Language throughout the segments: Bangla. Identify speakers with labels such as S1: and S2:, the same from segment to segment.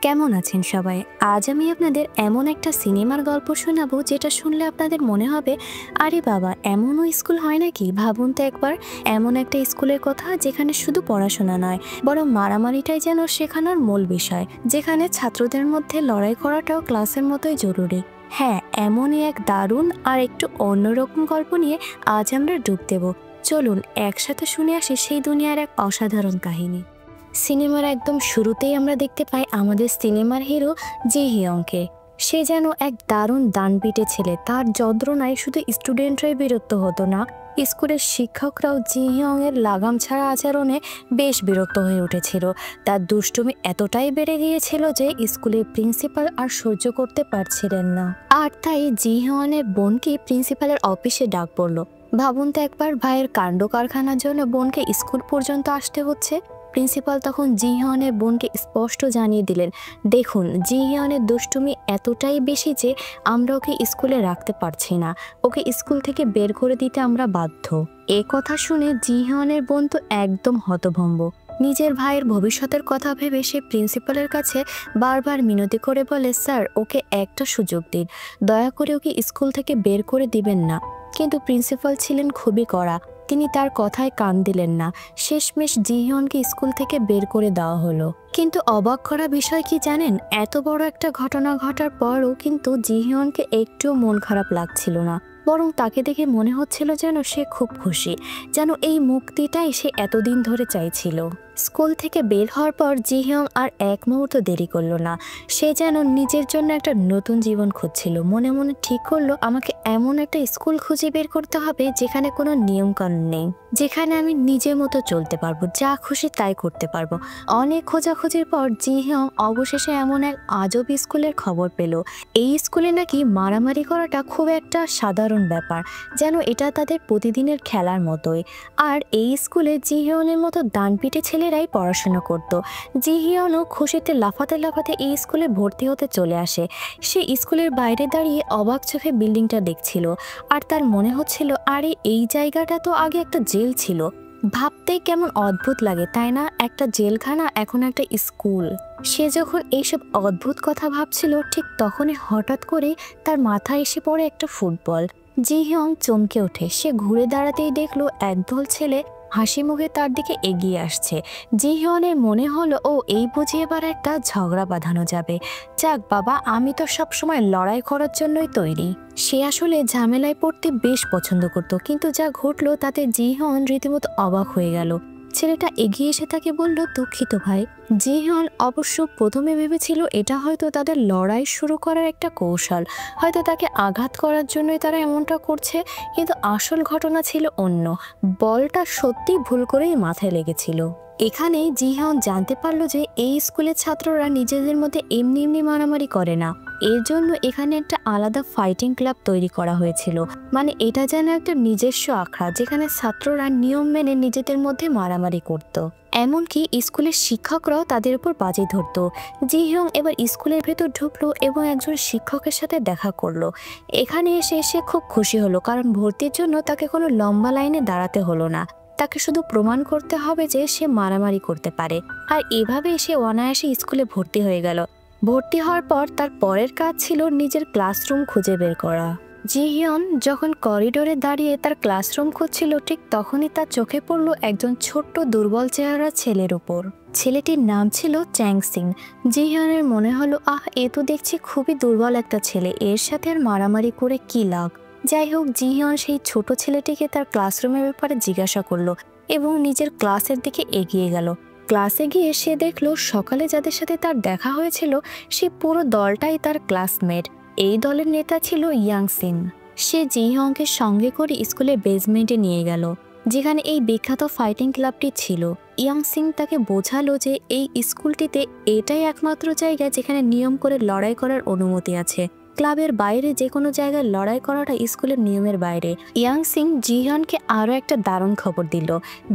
S1: কেমন আছেন সবাই? আজ আমি আপনাদের এমন একটা সিনেমার গল্প শোনাবো যেটা শুনলে আপনাদের মনে হবে, আরে বাবা, এমনও স্কুল হয় নাকি? ভাবুন তো একবার, এমন একটা স্কুলের কথা যেখানে শুধু পড়াশোনা নয়, বরং মারামারিটাই যেন শেখানোর মূল বিষয়, যেখানে ছাত্রদের মধ্যে লড়াই করাটাও ক্লাসের মতোই জরুরি। হ্যাঁ, এমনই এক দারুণ আর একটু অন্যরকম গল্প নিয়ে আজ আমরা ডুব দেব। চলুন একসাথে শুনে আসি সেই দুনিয়ার এক অসাধারণ কাহিনী। সিনেমার একদম শুরুতেই আমরা দেখতে পাই আমাদের সিনেমার হিরো জি হিয়ংকে। সে যেন এক দারুণ দানপিটে ছেলে। তার যন্ত্রণায় শুধু স্টুডেন্টরাই বিরক্ত হতো না, স্কুলের শিক্ষকরাও জি হিয়ং এর লাগাম ছাড়া আচরণে বেশ বিরক্ত হয়ে উঠেছিল। তার দুষ্টুমি এতটাই বেড়ে গিয়েছিল যে স্কুলের প্রিন্সিপাল আর সহ্য করতে পারছিলেন না। আর তাই জি হিয়নের বোনকে প্রিন্সিপালের অফিসে ডাক পড়ল। ভাবুন তো একবার, ভাইয়ের কাণ্ড কারখানার জন্য বোনকে স্কুল পর্যন্ত আসতে হচ্ছে। প্রিন্সিপাল তখন জি হিয়নের বোনকে স্পষ্ট জানিয়ে দিলেন, দেখুন, জি হিয়নের দুষ্টুমি এতটাই বেশি যে আমরা ওকে স্কুলে রাখতে পারছি না, ওকে স্কুল থেকে বের করে দিতে আমরা বাধ্য। এ কথা শুনে জি হিয়নের বোন তো একদম হতভম্ব। নিজের ভাইয়ের ভবিষ্যতের কথা ভেবে সে প্রিন্সিপালের কাছে বারবার মিনতি করে বলে, স্যার, ওকে একটা সুযোগ দিন, দয়া করে ওকে স্কুল থেকে বের করে দিবেন না। কিন্তু প্রিন্সিপাল ছিলেন খুবই কড়া, তিনি তার কথায় কান দিলেন না। শেষমেশ জি হিয়নকে স্কুল থেকে বের করে দেওয়া হলো। কিন্তু অবাক করা বিষয় কি জানেন, এত বড় একটা ঘটনা ঘটার পরও কিন্তু জি হিয়নকে একটুও মন খারাপ লাগছিল না, বরং তাকে দেখে মনে হচ্ছিল যেন সে খুব খুশি, যেন এই মুক্তিটাই সে এতদিন ধরে চাইছিল। স্কুল থেকে বের হওয়ার পর জি হিয়ং আর এক মুহূর্ত দেরি করলো না। সে যেন নিজের জন্য একটা নতুন জীবন খুঁজছিল। মনে মনে ঠিক করলো, আমাকে এমন একটা স্কুল খুঁজে বের করতে হবে যেখানে কোনো নিয়ম কানুন নেই, যেখানে আমি নিজের মতো চলতে পারবো, যা খুশি তাই করতে পারবো। অনেক খোঁজাখুঁজির পর জি হিয়ং অবশেষে এমন এক আজব স্কুলের খবর পেল। এই স্কুলে নাকি মারামারি করাটা খুব একটা সাধারণ ব্যাপার, যেন এটা তাদের প্রতিদিনের খেলার মতোই। আর এই স্কুলে জি হিয়নের মতো দানপিটে ছেলেরাই পড়াশোনা করত। জি হিয়নও খুশিতে লাফাতে লাফাতে এই স্কুলে ভর্তি হতে চলে আসে। সে স্কুলের বাইরে দাঁড়িয়ে অবাক চোখে বিল্ডিংটা দেখছিল, আর তার মনে হচ্ছিল, আরে এই জায়গাটা তো আগে একটা জেল ছিল। ভাবতেই কেমন অদ্ভুত লাগে, তাই না? একটা জেলখানা এখন একটা স্কুল। সে যখন এইসব অদ্ভুত কথা ভাবছিল, ঠিক তখনই হঠাৎ করে তার মাথায় এসে পড়ে একটা ফুটবল। জি হিয়ং চমকে ওঠে। সে ঘুরে দাঁড়াতেই দেখলো একদল ছেলে হাসি মুখে তার দিকে এগিয়ে আসছে। জি হিয়নের মনে হলো, ও এই বুঝি এবার একটা ঝগড়া বাঁধানো যাবে। যাক বাবা, আমি তো সব সময় লড়াই করার জন্যই তৈরি। সে আসলে ঝামেলায় পড়তে বেশ পছন্দ করত, কিন্তু যা ঘটলো তাতে জি হিয়ন রীতিমতো অবাক হয়ে গেল। ছেলেটা এগিয়ে এসে তাকে বলল, দুঃখিত ভাই। জি হিয়ন অবশ্য প্রথমে ভেবেছিল এটা হয়তো তাদের লড়াই শুরু করার একটা কৌশল, হয়তো তাকে আঘাত করার জন্যই তারা এমনটা করছে। কিন্তু আসল ঘটনা ছিল অন্য। বলটা সত্যি ভুল করেই মাথায় লেগেছিল। এখানেই জি হিয়ন জানতে পারলো যে এই স্কুলের ছাত্ররা নিজেদের মধ্যে এমনি এমনি মারামারি করে না। এর জন্য এখানে একটা আলাদা ফাইটিং ক্লাব তৈরি করা হয়েছিল। মানে এটা যেন একটা নিজস্ব আখড়া, যেখানে ছাত্ররা নিয়ম মেনে নিজেদের মধ্যে মারামারি করত। এমনকি স্কুলের শিক্ষকরাও তাদের উপর বাজি ধরত। জি হিয়ং এবার স্কুলের ভেতর ঢুকলো এবং একজন শিক্ষকের সাথে দেখা করলো। এখানে এসে সে খুব খুশি হলো, কারণ ভর্তির জন্য তাকে কোনো লম্বা লাইনে দাঁড়াতে হলো না। তাকে শুধু প্রমাণ করতে হবে যে সে মারামারি করতে পারে। আর এভাবে সে অনায়াসে স্কুলে ভর্তি হয়ে গেল। ভর্তি হওয়ার পর তার পরের কাজ ছিল নিজের ক্লাসরুম খুঁজে বের করা। জি হিয়ন যখন করিডোরে দাঁড়িয়ে তার ক্লাসরুম খুঁজছিল, ঠিক তখনই তার চোখে পড়ল একজন ছোট্ট দুর্বল চেহারা ছেলের উপর। ছেলেটির নাম ছিল চ্যাং সিং। জি হিয়নের মনে হলো, এ তো দেখছি খুবই দুর্বল একটা ছেলে, এর সাথে আর মারামারি করে কি লাভ। যাই হোক, জি হিয়ন সেই ছোট ছেলেটিকে তার ক্লাসরুমের ব্যাপারে জিজ্ঞাসা করলো এবং নিজের ক্লাসের দিকে এগিয়ে গেল। ক্লাসে গিয়ে সে দেখলো সকালে যাদের সাথে তার দেখা হয়েছিল সে পুরো দলটাই তার ক্লাসমেট। এই দলের নেতা ছিল ইয়াং সিন। সে জি হিয়ংকে সঙ্গে করে স্কুলের বেসমেন্টে নিয়ে গেল, যেখানে এই বিখ্যাত ফাইটিং ক্লাবটি ছিল। ইয়াং সিং তাকে বোঝালো যে এই স্কুলটিতে এটাই একমাত্র জায়গা যেখানে নিয়ম করে লড়াই করার অনুমতি আছে। ক্লাবের বাইরে যে কোনো জায়গায় লড়াই করাটা স্কুলের নিয়মের বাইরে। ইয়াং সিং জি হিয়নকে আরও একটা দারুণ খবর দিল,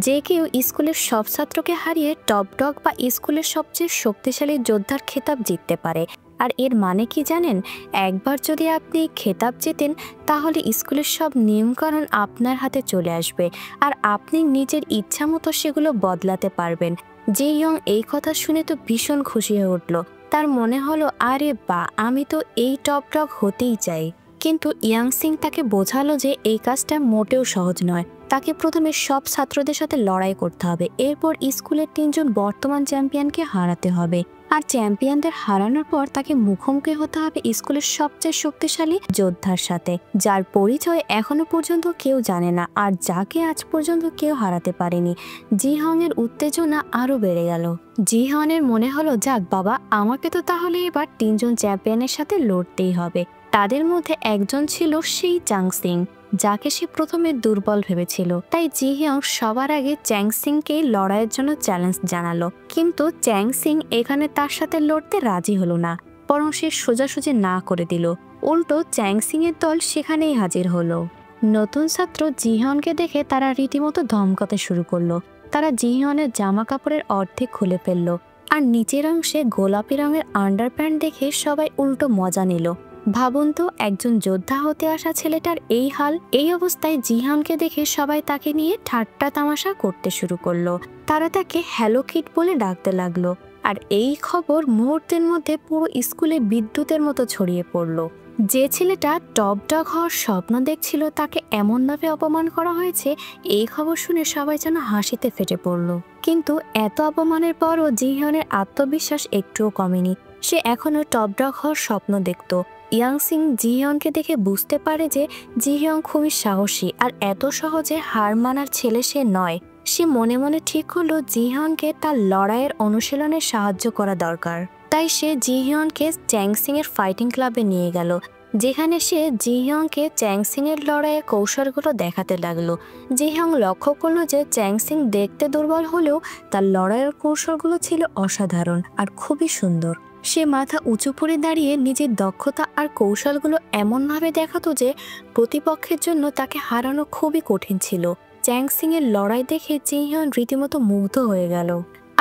S1: যে কেউ স্কুলের সব ছাত্রকে হারিয়ে টপ ডগ বা স্কুলের সবচেয়ে শক্তিশালী যোদ্ধার খেতাব জিততে পারে। আর এর মানে কি জানেন? একবার যদি আপনি খেতাব জেতেন, তাহলে স্কুলের সব নিয়মকানুন আপনার হাতে চলে আসবে, আর আপনি নিজের ইচ্ছা মতো সেগুলো বদলাতে পারবেন। জি হিয়ং এই কথা শুনে তো ভীষণ খুশি হয়ে উঠল। তার মনে হলো আরে বা আমি তো এই টপ ডগ হতেই চাই। কিন্তু ইয়াং সিং তাকে বোঝালো যে এই কাজটা মোটেও সহজ নয়। তাকে প্রথমে সব ছাত্রদের সাথে লড়াই করতে হবে, এরপর স্কুলের 3জন বর্তমান চ্যাম্পিয়নকে হারাতে হবে, আর চ্যাম্পিয়নদের হারানোর পর তাকে মুখোমুখি হতে হবে স্কুলের সবচেয়ে শক্তিশালী যোদ্ধার সাথে, যার পরিচয় এখনো পর্যন্ত কেউ জানে না আর যাকে আজ পর্যন্ত কেউ হারাতে পারেনি। জিহং এর উত্তেজনা আরো বেড়ে গেল। জিহনের মনে হলো যাক বাবা, আমাকে তো তাহলে এবার 3জন চ্যাম্পিয়নের সাথে লড়তেই হবে। তাদের মধ্যে একজন ছিল সেই চাং সিং, যাকে সে প্রথমে দুর্বল ভেবেছিল। তাই জিহিয়ং সবার আগে চ্যাং সিংকে লড়াইয়ের জন্য চ্যালেঞ্জ জানালো, কিন্তু চ্যাং সিং এখানে তার সাথে লড়তে রাজি হলো না, বরং সে সোজাসুজি না করে দিল। উল্টো চ্যাং সিং এর দল সেখানেই হাজির হলো। নতুন ছাত্র জিহিয়নকে দেখে তারা রীতিমতো ধমকাতে শুরু করলো। তারা জিহিয়নের জামা কাপড়ের অর্ধেক খুলে ফেললো, আর নিচের অংশে গোলাপি রঙের আন্ডারপ্যান্ট দেখে সবাই উল্টো মজা নিল। ভাবুন তো, একজন যোদ্ধা হতে আসা ছেলেটার এই হাল। এই অবস্থায় জিহানকে দেখে সবাই তাকে নিয়ে ঠাট্টা তামাশা করতে শুরু করলো। তারা তাকে হ্যালো কিড বলে ডাকতে লাগলো, আর এই খবর মুহূর্তের মধ্যে পুরো স্কুলে বিদ্যুতের মতো ছড়িয়ে পড়লো। যে ছেলেটা টপ ডগ হওয়ার স্বপ্ন দেখছিল তাকে এমনভাবে অপমান করা হয়েছে, এই খবর শুনে সবাই যেন হাসিতে ফেটে পড়ল। কিন্তু এত অপমানের পরও জিহিয়নের আত্মবিশ্বাস একটুও কমেনি। সে এখনো টপ ডগ হওয়ার স্বপ্ন দেখত। ইয়াং সিং জিহিয়নকে দেখে বুঝতে পারে যে জিহিয়ন খুবই সাহসী আর এত সহজে হার মানার ছেলে সে নয়। সে মনে মনে ঠিক করলো জিহিয়নকে তার লড়াইয়ের অনুশীলনে সাহায্য করা দরকার। তাই সে জিহিয়নকে চ্যাং সিং এর ফাইটিং ক্লাবে নিয়ে গেল, যেখানে সে জিহিয়ংকে চ্যাং সিং এর লড়াইয়ের কৌশলগুলো দেখাতে লাগলো। জিহিয়ং লক্ষ্য করলো যে চ্যাং সিং দেখতে দুর্বল হলেও তার লড়াইয়ের কৌশলগুলো ছিল অসাধারণ আর খুবই সুন্দর। সে মাথা উঁচু করে দাঁড়িয়ে নিজের দক্ষতা আর কৌশলগুলো এমনভাবে দেখাতো যে প্রতিপক্ষের জন্য তাকে হারানো খুবই কঠিন ছিল। চ্যাং সিং এর লড়াই দেখে জিহিয়ন রীতিমতো মুগ্ধ হয়ে গেল,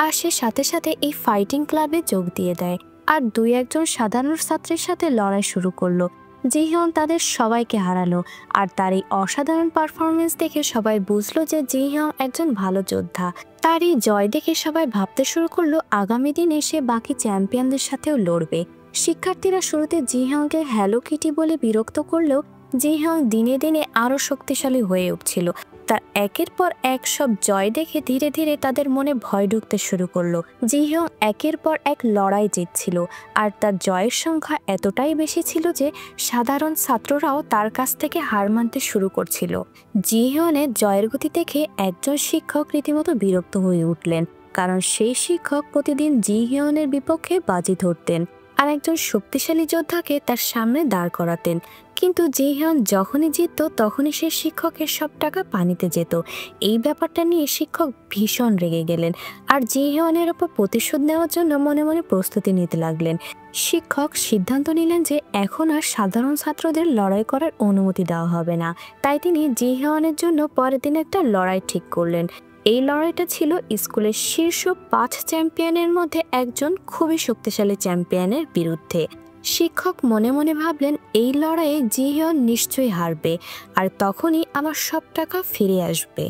S1: আর সে সাথে সাথে এই ফাইটিং ক্লাবে যোগ দিয়ে দেয় আর 2-1জন সাধারণ ছাত্রের সাথে লড়াই শুরু করলো। জিহিয়ন তাদের সবাইকে হারালো, আর তার এই অসাধারণ পারফরমেন্স দেখে সবাই বুঝলো যে জিহিয়ন একজন ভালো যোদ্ধা। তার এই জয় দেখে সবাই ভাবতে শুরু করলো আগামী দিনে সে বাকি চ্যাম্পিয়নদের সাথেও লড়বে। শিক্ষার্থীরা শুরুতে জিহিয়নকে হ্যালো কিটি বলে বিরক্ত করলেও জিহিয়ন দিনে দিনে আরও শক্তিশালী হয়ে উঠছিল। তার একের পর এক সব জয় দেখে ধীরে ধীরে তাদের মনে ভয় ঢুকতে শুরু করলো। জিহিয়ং একের পর এক লড়াই জিতছিল, আর তার জয়ের সংখ্যা এতটাই বেশি ছিল যে সাধারণ ছাত্ররাও তার কাছ থেকে হার মানতে শুরু করছিল। জিহিয়নের জয়ের গতি দেখে একজন শিক্ষক রীতিমতো বিরক্ত হয়ে উঠলেন, কারণ সেই শিক্ষক প্রতিদিন জিহিয়নের বিপক্ষে বাজি ধরতেন আর একজন শক্তিশালী যোদ্ধাকে তার সামনে দাঁড় করাতেন। কিন্তু জিহিয়ন যখনই জিতত তখনই সে শিক্ষকের সব টাকা পানিতে যেত। এই ব্যাপারটা নিয়ে শিক্ষক ভীষণ রেগে গেলেন, আর জিহিয়নের ওপর প্রতিশোধ নেওয়ার জন্য মনে মনে প্রস্তুতি নিতে লাগলেন। শিক্ষক সিদ্ধান্ত নিলেন যে এখন আর সাধারণ ছাত্রদের লড়াই করার অনুমতি দেওয়া হবে না। তাই তিনি জিহিয়নের জন্য পরের দিন একটা লড়াই ঠিক করলেন। এই লড়াইটা ছিল স্কুলের শীর্ষ 5 চ্যাম্পিয়নের মধ্যে একজন খুবই শক্তিশালী চ্যাম্পিয়নের বিরুদ্ধে। শিক্ষক মনে মনে ভাবলেন এই লড়াইয়ে জিহিয়ন নিশ্চয়ই হারবে, আর তখনই আমার সব টাকা ফিরে আসবে।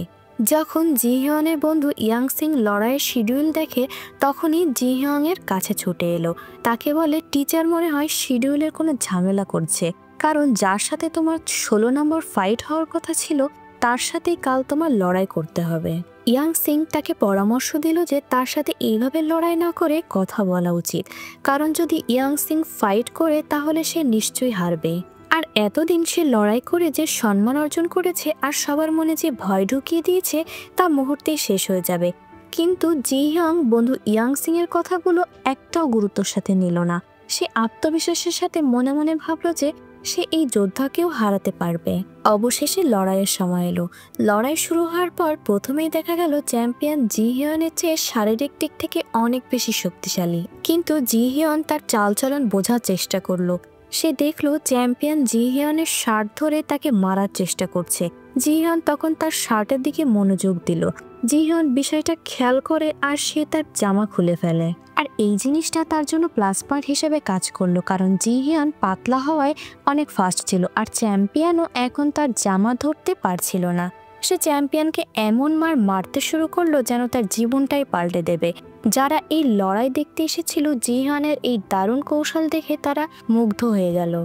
S1: যখন জিহিয়নের বন্ধু ইয়াং সিং লড়াইয়ের শিডিউল দেখে তখনই জিহিয়ং এর কাছে ছুটে এলো। তাকে বলে, টিচার মনে হয় শিডিউলের কোনো ঝামেলা করছে, কারণ যার সাথে তোমার 16 নম্বর ফাইট হওয়ার কথা ছিল তার সাথেই কাল তোমার লড়াই করতে হবে। ইয়াং সিং তাকে পরামর্শ দিল যে তার সাথে এইভাবে লড়াই না করে কথা বলা উচিত, কারণ যদি ইয়াং সিং ফাইট করে তাহলে সে নিশ্চয়ই হারবে। আর এতদিন সে লড়াই করে যে সম্মান অর্জন করেছে আর সবার মনে যে ভয় ঢুকিয়ে দিয়েছে তা মুহূর্তেই শেষ হয়ে যাবে। কিন্তু জিহিয়ং বন্ধু ইয়াং সিং এর কথাগুলো একটাও গুরুত্বের সাথে নিল না। সে আত্মবিশ্বাসের সাথে মনে মনে ভাবল যে সে এই যোদ্ধাকেও হারাতে পারবে। অবশেষে লড়াইয়ের সময় এলো। লড়াই শুরু হওয়ার পর প্রথমেই দেখা গেল চ্যাম্পিয়ন জিহিয়নের চেয়ে শারীরিক দিক থেকে অনেক বেশি শক্তিশালী। কিন্তু জিহিয়ন তার চালচলন বোঝার চেষ্টা করলো। সে দেখলো চ্যাম্পিয়ন জিহিয়নের শার্ট ধরে তাকে মারার চেষ্টা করছে। জিহিয়ন তখন তার শার্টের দিকে মনোযোগ দিল। জিহিয়ন বিষয়টা খেয়াল করে আর সে তার জামা খুলে ফেলে। আর এই জিনিসটা তার জন্য প্লাস পয়েন্ট হিসেবে কাজ করলো, কারণ জিহিয়ন পাতলা হওয়ায় অনেক ফাস্ট ছিল, আর চ্যাম্পিয়নও এখন তার জামা ধরতে পারছিল না। সে চ্যাম্পিয়নকে এমন মারতে শুরু করলো যেন তার জীবনটাই পাল্টে দেবে। যারা এই লড়াই দেখতে এসেছিল জিহিয়ানের এই দারুণ কৌশল দেখে তারা মুগ্ধ হয়ে গেল।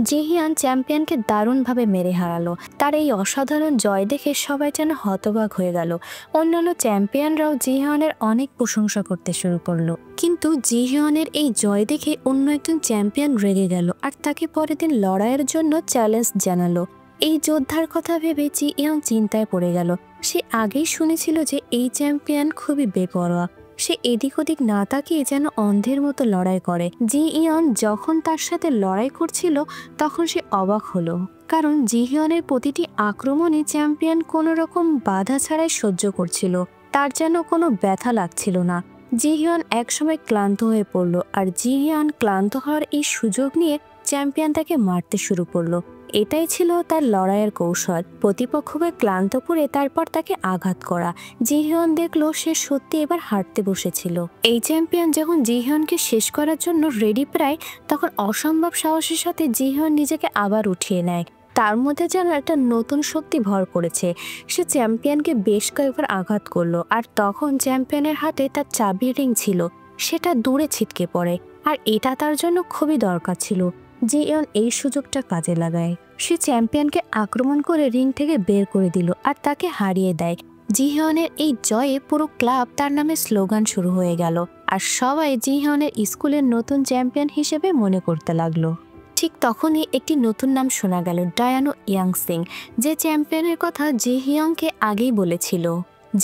S1: জিহিয়ান চ্যাম্পিয়নকে দারুণভাবে মেরে হারালো। তার এই অসাধারণ জয় দেখে সবাই যেন হতবাক হয়ে গেল। অন্যান্য চ্যাম্পিয়নরাও জিহিয়ানের অনেক প্রশংসা করতে শুরু করলো। কিন্তু জিহিয়ানের এই জয় দেখে অন্য একজন চ্যাম্পিয়ন রেগে গেল আর তাকে পরের দিন লড়াইয়ের জন্য চ্যালেঞ্জ জানালো। এই যোদ্ধার কথা ভেবে জি ইয়ং চিন্তায় পড়ে গেল। সে আগেই শুনেছিল যে এই চ্যাম্পিয়ন খুবই বেপরোয়া। সে এদিক ওদিক না তাকিয়ে যেন অন্ধের মতো লড়াই করে। জি ইয়ন যখন তার সাথে লড়াই করছিল তখন সে অবাক হলো, কারণ জিহিয়নের প্রতিটি আক্রমণে চ্যাম্পিয়ন কোনো রকম বাধা ছাড়াই সহ্য করছিল। তার যেন কোনো ব্যথা লাগছিল না। জিহিয়ন একসময় ক্লান্ত হয়ে পড়ল, আর জিহিয়ন ক্লান্ত হওয়ার এই সুযোগ নিয়ে চ্যাম্পিয়ন তাকে মারতে শুরু করলো। এটাই ছিল তার লড়াইয়ের কৌশল, প্রতিপক্ষকে ক্লান্ত করে তারপর তাকে আঘাত করা। জিহিয়ন দেখলো সে সত্যি এবার হারতে বসেছিল। এই চ্যাম্পিয়ন যখন জিহিয়নকে শেষ করার জন্য রেডি প্রায়, তখন অসম্ভব সাহসের সাথে জিহিয়ন নিজেকে আবার উঠিয়ে নেয়। তার মধ্যে যেন একটা নতুন শক্তি ভর করেছে। সে চ্যাম্পিয়নকে বেশ কয়েকবার আঘাত করলো, আর তখন চ্যাম্পিয়নের হাতে তার চাবি রিং ছিল, সেটা দূরে ছিটকে পড়ে। আর এটা তার জন্য খুবই দরকার ছিল। জিহিয়ন এই সুযোগটা কাজে লাগায়। সে চ্যাম্পিয়নকে আক্রমণ করে রিং থেকে বের করে দিল আর তাকে হারিয়ে দেয়। জিহিয়নের এই জয়ে পুরো ক্লাব তার নামে স্লোগান শুরু হয়ে গেল, আর সবাই জিহিয়নের স্কুলের নতুন চ্যাম্পিয়ন হিসেবে মনে করতে লাগলো। ঠিক তখনই একটি নতুন নাম শোনা গেল, ডায়ানো ইয়াংসিং, যে চ্যাম্পিয়নের কথা জিহিয়ংকে আগেই বলেছিল,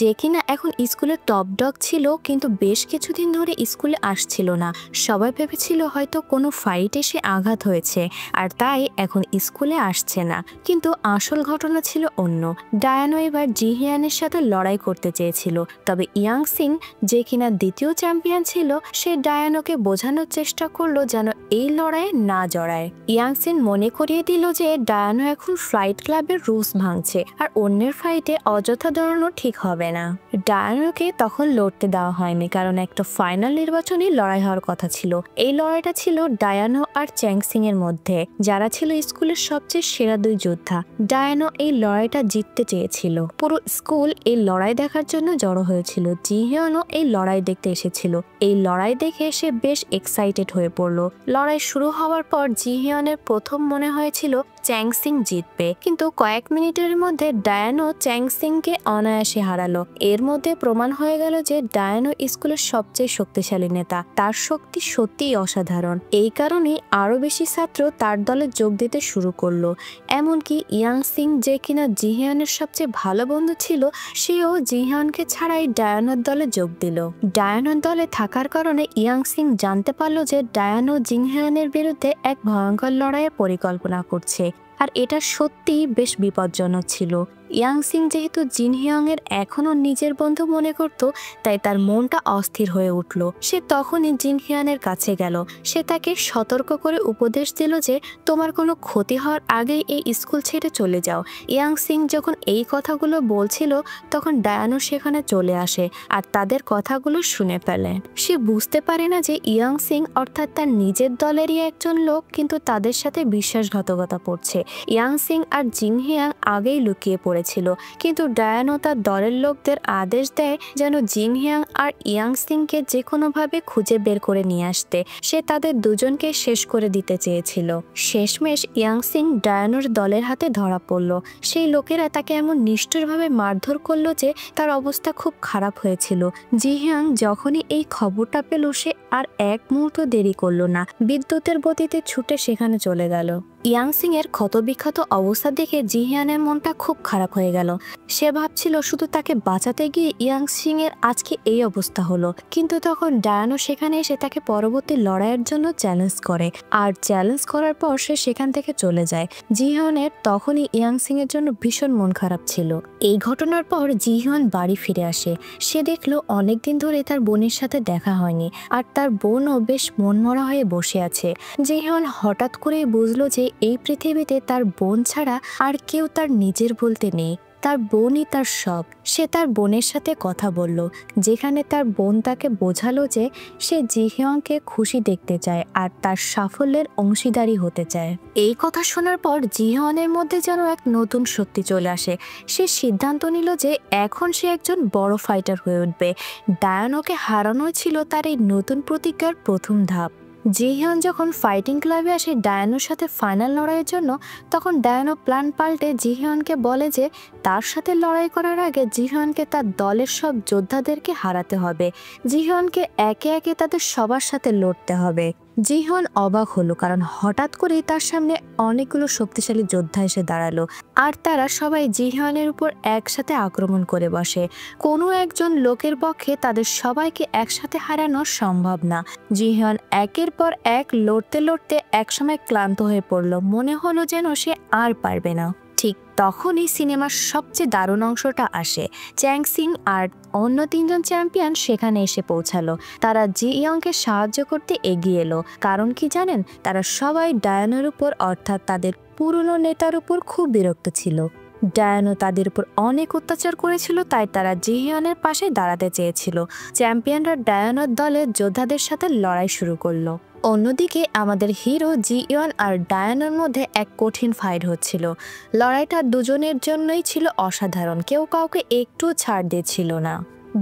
S1: যে কিনা এখন স্কুলের টপ ডগ ছিল, কিন্তু বেশ কিছুদিন ধরে স্কুলে আসছিল না। সবাই ভেবেছিল হয়তো কোনো ফাইটে সে আঘাত হয়েছে আর তাই এখন স্কুলে আসছে না, কিন্তু আসল ঘটনা ছিল অন্য। ডায়ানো এবার জিহিয়ানের সাথে লড়াই করতে চেয়েছিল, তবে ইয়াংসিং, যে কিনা দ্বিতীয় চ্যাম্পিয়ন ছিল, সে ডায়ানোকে বোঝানোর চেষ্টা করলো যেন এই লড়াইয়ে না জড়ায়। ইয়াংসিং মনে করিয়ে দিল যে ডায়ানো এখন ফ্লাইট ক্লাবের রুলস ভাঙছে, আর অন্যের ফাইটে অযথা দৌড়ানো ঠিক হবে না। ডায়ানোকে তখন লড়তে দেওয়া হয়নি, কারণ একটা ফাইনাল নির্বাচনে লড়াই হওয়ার কথা ছিল। এই লড়াইটা ছিল ডায়ানো আর চ্যাংসিং এর মধ্যে, যারা ছিল স্কুলের সবচেয়ে সেরা দুই যোদ্ধা। ডায়ানো এই লড়াইটা জিততে চেয়েছিল। পুরো স্কুল এই লড়াই দেখার জন্য জড়ো হয়েছিল। জিহিয়নও এই লড়াই দেখতে এসেছিল। এই লড়াই দেখে সে বেশ এক্সাইটেড হয়ে পড়লো। লড়াই শুরু হওয়ার পর জিহিয়নের প্রথম মনে হয়েছিল চ্যাংসিং জিতবে, কিন্তু কয়েক মিনিটের মধ্যে ডায়ানো চ্যাংসিংকে অনায়াসে হারালো। এর মধ্যে প্রমাণ হয়ে গেল যে ডায়ানো স্কুলের সবচেয়ে শক্তিশালী নেতা। তার শক্তি সত্যিই অসাধারণ। এই কারণে আরো বেশি ছাত্র তার দলে যোগ দিতে শুরু করলো। এমনকি ইয়াংসিং, যে কিনা জিহিয়নের সবচেয়ে ভালো বন্ধু ছিল, সেও জিহিয়নকে ছাড়াই ডায়ানোর দলে যোগ দিল। ডায়ানোর দলে থাকার কারণে ইয়াংসিং জানতে পারলো যে ডায়ানো জিহিয়নের বিরুদ্ধে এক ভয়ঙ্কর লড়াইয়ের পরিকল্পনা করছে, আর এটা সত্যিই বেশ বিপজ্জনক ছিল। ইয়াংসিং যেহেতু জিনহিয়ং এর এখনো নিজের বন্ধু মনে করত, তাই তার মনটা অস্থির হয়ে উঠল। সে তখনই জিনহিয়ানের কাছে গেল। সে তাকে সতর্ক করে উপদেশ দিল যে তোমার কোনো ক্ষতি হওয়ার আগেই এই স্কুল ছেড়ে চলে যাও। ইয়াংসিং যখন এই কথাগুলো বলছিল, তখন ডায়ানো সেখানে চলে আসে আর তাদের কথাগুলো শুনে ফেলে। সে বুঝতে পারে না যে ইয়াংসিং অর্থাৎ তার নিজের দলেরই একজন লোক, কিন্তু তাদের সাথে বিশ্বাসঘাতকতা করছে। ইয়াংসিং আর জিনহিয়াং আগেই লুকিয়ে পড়ে ছিল, কিন্তু ডায়ানো তার দলের লোকদের আদেশ দেয় যেন জিনহিয়াং আর ইয়াংসিংকে যে কোনোভাবে খুঁজে বের করে নিয়ে আসতে। সে তাদের দুজনকে শেষ করে দিতে চেয়েছিল। শেষমেশ ইয়াংসিং ডায়ানোর দলের হাতে ধরা পড়ল। সেই লোকেরা তাকে এমন নিষ্ঠুরভাবে মারধর করলো যে তার অবস্থা খুব খারাপ হয়েছিল। জিহিয়াং যখনই এই খবরটা পেল, সে আর এক মুহূর্ত দেরি করলো না, বিদ্যুতের গতিতে ছুটে সেখানে চলে গেল। ইয়াংসিং এর ক্ষতবিক্ষত অবস্থা দেখে জিহিয়ানের মনটা খুব খারাপ হয়ে গেল। সে ভাবছিল শুধু তাকে বাঁচাতে গিয়ে ইয়াংসিং এর আজকে এই অবস্থা হলো, কিন্তু তখন ডায়ানো সেখানে এসে তাকে পরবর্তী লড়াইয়ের জন্য চ্যালেঞ্জ করে, আর চ্যালেঞ্জ করার পর সে সেখান থেকে চলে যায়। জিহিয়নের তখনই ইয়াংসিং এর জন্য ভীষণ মন খারাপ ছিল। এই ঘটনার পর জিহিয়ন বাড়ি ফিরে আসে। সে দেখলো অনেকদিন ধরে তার বোনের সাথে দেখা হয়নি, আর তার বোনও বেশ মনমরা হয়ে বসে আছে। জিহিয়ন হঠাৎ করে বুঝলো যে এই পৃথিবীতে তার বোন ছাড়া আর কেউ তার নিজের বলতে নেই। তার বোনই তার সব। সে তার বোনের সাথে কথা বলল, যেখানে তার বোন তাকে বোঝালো যে সে জিহিয়নকে খুশি দেখতে চায় আর তার সাফল্যের অংশীদারি হতে চায়। এই কথা শোনার পর জিহিয়নের মধ্যে যেন এক নতুন শক্তি চলে আসে। সে সিদ্ধান্ত নিল যে এখন সে একজন বড় ফাইটার হয়ে উঠবে। ডায়ানোকে হারানোই ছিল তার এই নতুন প্রতিজ্ঞার প্রথম ধাপ। জিহিয়ন যখন ফাইটিং ক্লাবে আসে ডায়ানোর সাথে ফাইনাল লড়াইয়ের জন্য, তখন ডায়ানো প্ল্যান পাল্টে জিহিয়নকে বলে যে তার সাথে লড়াই করার আগে জিহিয়নকে তার দলের সব যোদ্ধাদেরকে হারাতে হবে। জিহিয়নকে একে একে তাদের সবার সাথে লড়তে হবে। জিহিয়ন অবাক হলো, কারণ হঠাৎ করেই তার সামনে অনেকগুলো শক্তিশালী যোদ্ধা এসে দাঁড়ালো আর তারা সবাই জিহিয়নের উপর একসাথে আক্রমণ করে বসে। কোনো একজন লোকের পক্ষে তাদের সবাইকে একসাথে হারানো সম্ভব না। জিহিয়ন একের পর এক লড়তে লড়তে একসময় ক্লান্ত হয়ে পড়ল, মনে হলো যেন সে আর পারবে না। ঠিক তখনই সিনেমার সবচেয়ে দারুণ অংশটা আসে। চ্যাং সিং আর অন্য 3জন চ্যাম্পিয়ন সেখানে এসে পৌঁছালো। তারা জিহিয়নকে সাহায্য করতে এগিয়ে এলো। কারণ কি জানেন, তারা সবাই ডায়ানোর উপর অর্থাৎ তাদের পুরনো নেতার উপর খুব বিরক্ত ছিল। ডায়ানো তাদের উপর অনেক অত্যাচার করেছিল, তাই তারা জিহিয়নের পাশে দাঁড়াতে চেয়েছিল। চ্যাম্পিয়নরা ডায়ানোর দলের যোদ্ধাদের সাথে লড়াই শুরু করলো। অন্যদিকে আমাদের হিরো জিহিয়ন আর ডায়ানোর মধ্যে এক কঠিন ফাইট হচ্ছিল। লড়াইটা দুজনের জন্যই ছিল অসাধারণ, কেউ কাউকে একটু ছাড় দিচ্ছিল না।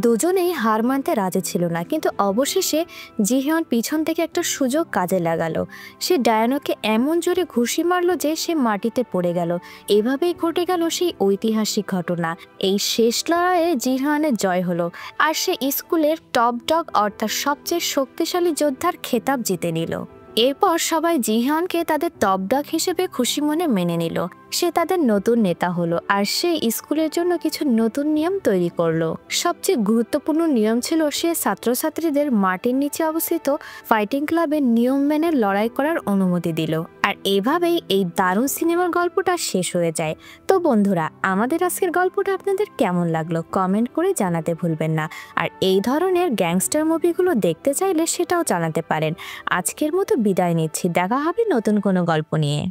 S1: দুজনেই হার মানতে রাজি ছিল না, কিন্তু অবশেষে জিহিয়ন পিছন থেকে একটা সুযোগ কাজে লাগালো। সে ডায়ানোকে এমন জোরে ঘুষি মারলো যে সে মাটিতে পড়ে গেল। এভাবেই ঘটে গেল সেই ঐতিহাসিক ঘটনা। এই শেষ লড়াইয়ে জিহিয়নের জয় হলো আর সে স্কুলের টপ ডগ অর্থাৎ সবচেয়ে শক্তিশালী যোদ্ধার খেতাব জিতে নিল। এরপর সবাই জিহিয়নকে তাদের টপ ডগ হিসেবে খুশি মনে মেনে নিল। সে তাদের নতুন নেতা হলো আর সে স্কুলের জন্য কিছু নতুন নিয়ম তৈরি করলো। সবচেয়ে গুরুত্বপূর্ণ নিয়ম ছিল সে ছাত্রছাত্রীদের মাটির নিচে অবস্থিত ফাইটিং ক্লাবে নিয়ম মেনে লড়াই করার অনুমতি দিল। আর এভাবেই এই দারুণ সিনেমার গল্পটা শেষ হয়ে যায়। তো বন্ধুরা, আমাদের আজকের গল্পটা আপনাদের কেমন লাগলো কমেন্ট করে জানাতে ভুলবেন না। আর এই ধরনের গ্যাংস্টার মুভিগুলো দেখতে চাইলে সেটাও জানাতে পারেন। আজকের মতো বিদায় নিচ্ছি, দেখা হবে নতুন কোনো গল্প নিয়ে।